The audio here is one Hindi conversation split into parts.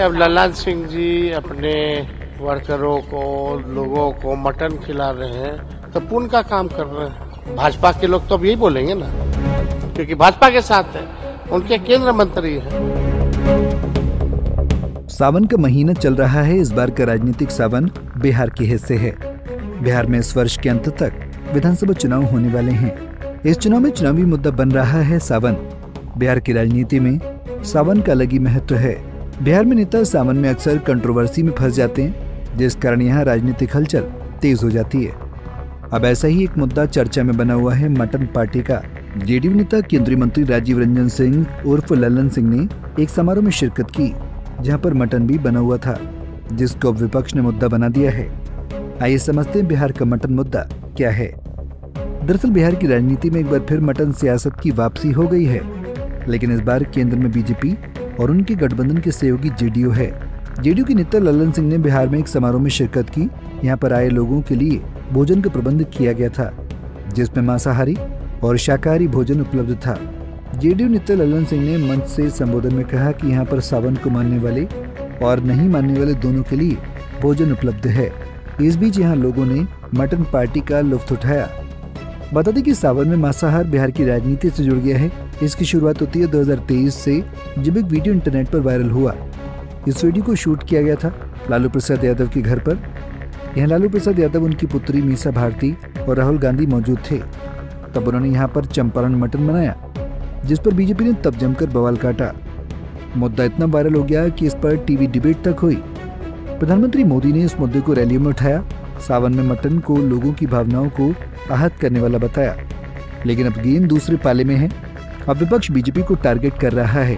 अब ललन सिंह जी अपने वर्करों को, लोगों को मटन खिला रहे हैं तो पुण्य का काम कर रहे हैं। भाजपा के लोग तो अब यही बोलेंगे ना, क्योंकि भाजपा के साथ है, उनके केंद्र मंत्री हैं। सावन का महीना चल रहा है। इस बार का राजनीतिक सावन बिहार के हिस्से है। बिहार में इस वर्ष के अंत तक विधानसभा चुनाव होने वाले हैं। इस चुनाव में चुनावी मुद्दा बन रहा है सावन। बिहार की राजनीति में सावन का अलग ही महत्व है। बिहार में नेता सावन में अक्सर कंट्रोवर्सी में फंस जाते हैं, जिस कारण यहाँ राजनीतिक हलचल तेज हो जाती है। अब ऐसा ही एक मुद्दा चर्चा में बना हुआ है मटन पार्टी का। जेडीयू नेता केंद्रीय मंत्री राजीव रंजन सिंह उर्फ ललन सिंह ने एक समारोह में शिरकत की, जहां पर मटन भी बना हुआ था, जिसको विपक्ष ने मुद्दा बना दिया है। आइए समझते हैं बिहार का मटन मुद्दा क्या है। दरअसल बिहार की राजनीति में एक बार फिर मटन सियासत की वापसी हो गई है, लेकिन इस बार केंद्र में बीजेपी और उनके गठबंधन के सहयोगी जेडीयू है। जेडीयू के नेता ललन सिंह ने बिहार में एक समारोह में शिरकत की। यहाँ पर आए लोगों के लिए भोजन का प्रबंध किया गया था, जिसमें मांसाहारी और शाकाहारी भोजन उपलब्ध था। जेडीयू नेता ललन सिंह ने मंच से संबोधन में कहा कि यहाँ पर सावन को मानने वाले और नहीं मानने वाले दोनों के लिए भोजन उपलब्ध है। इस बीच यहाँ लोगों ने मटन पार्टी का लुत्फ उठाया। बता दें कि सावन में मांसाहार बिहार की राजनीति से जुड़ गया है। इसकी शुरुआत होती है 2023 से, जब एक वीडियो इंटरनेट पर वायरल हुआ। इस वीडियो को शूट किया गया था लालू प्रसाद यादव के घर पर। यहाँ लालू प्रसाद यादव, उनकी पुत्री मीसा भारती और राहुल गांधी मौजूद थे। तब उन्होंने यहाँ पर चंपारण मटन बनाया, जिस पर बीजेपी ने तब जमकर बवाल काटा। मुद्दा इतना वायरल हो गया कि इस पर टीवी डिबेट तक हुई। प्रधानमंत्री मोदी ने इस मुद्दे को रैलियों में उठाया। सावन में मटन को लोगों की भावनाओं को आहत करने वाला बताया। लेकिन अब गेंद दूसरे पाले में है। अब विपक्ष बीजेपी को टारगेट कर रहा है।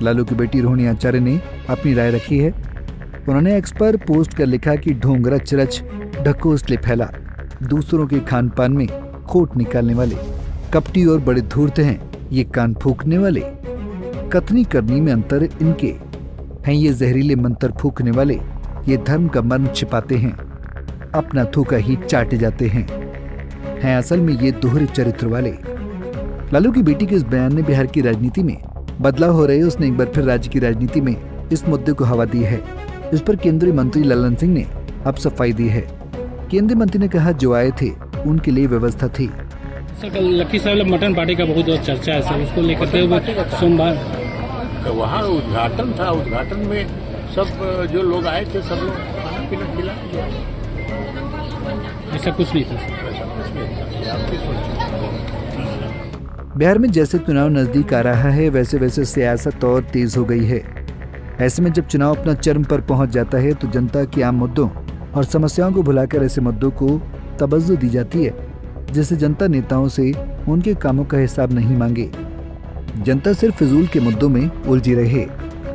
लालू की बेटी रोहिणी आचार्य ने अपनी राय रखी है। उन्होंने एक्स पर पोस्ट कर लिखा कि ढोंग रच रच ढकोसले फैला, दूसरों के खान पान में खोट निकालने वाले कपटी और बड़े धूर्त हैं ये कान फूकने वाले। कथनी करनी में अंतर इनके हैं ये जहरीले मंत्र फूकने वाले। ये धर्म का मर्म छिपाते हैं, अपना थूका ही चाटे जाते हैं असल में ये दोहरे चरित्र वाले। लालू की बेटी के इस बयान ने बिहार की राजनीति में बदलाव हो रहे। उसने एक बार फिर राज्य की राजनीति में इस मुद्दे को हवा दी है। इस पर केंद्रीय मंत्री ललन सिंह ने अब सफाई दी है। केंद्रीय मंत्री ने कहा जो आए थे उनके लिए व्यवस्था थी। सर लखीसराय मटन पार्टी का बहुत चर्चा है सर, उसको लेकर के सोमवार तो वहाँ उद्घाटन था। उद्घाटन में सब जो लोग आए थे सब लोग खाना पीना खिलाया गया। ऐसा कुछ नहीं था। बिहार में जैसे चुनाव नजदीक आ रहा है, वैसे वैसे सियासत और तेज हो गई है। ऐसे में जब चुनाव अपना चरम पर पहुंच जाता है तो जनता के आम मुद्दों और समस्याओं को भुलाकर ऐसे मुद्दों को तवज्जो दी जाती है, जिससे जनता नेताओं से उनके कामों का हिसाब नहीं मांगे। जनता सिर्फ फिजूल के मुद्दों में उलझी रहे।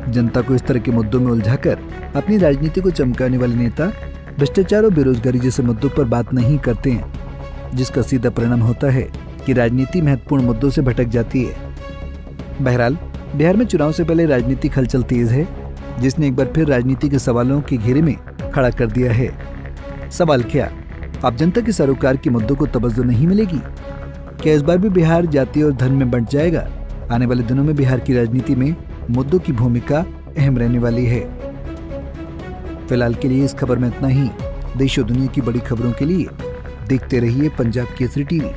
जनता को इस तरह के मुद्दों में उलझाकर अपनी राजनीति को चमकाने वाले नेता भ्रष्टाचार और बेरोजगारी जैसे मुद्दों पर बात नहीं करते हैं, जिसका सीधा परिणाम होता है कि राजनीति महत्वपूर्ण मुद्दों से भटक जाती है। बहरहाल बिहार में चुनाव से पहले राजनीतिक हलचल तेज है, जिसने एक बार फिर राजनीति के सवालों के घेरे में खड़ा कर दिया है। सवाल क्या, अब जनता के सरोकार के मुद्दों को तवज्जो नहीं मिलेगी? क्या इस बार भी बिहार जाति और धर्म में बंट जाएगा? आने वाले दिनों में बिहार की राजनीति में मुद्दों की भूमिका अहम रहने वाली है। फिलहाल के लिए इस खबर में इतना ही। देश और दुनिया की बड़ी खबरों के लिए देखते रहिए पंजाब केसरी टीवी।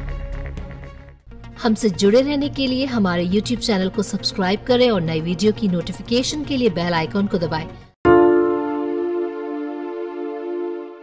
हमसे जुड़े रहने के लिए हमारे YouTube चैनल को सब्सक्राइब करें और नई वीडियो की नोटिफिकेशन के लिए बेल आइकॉन को दबाएं।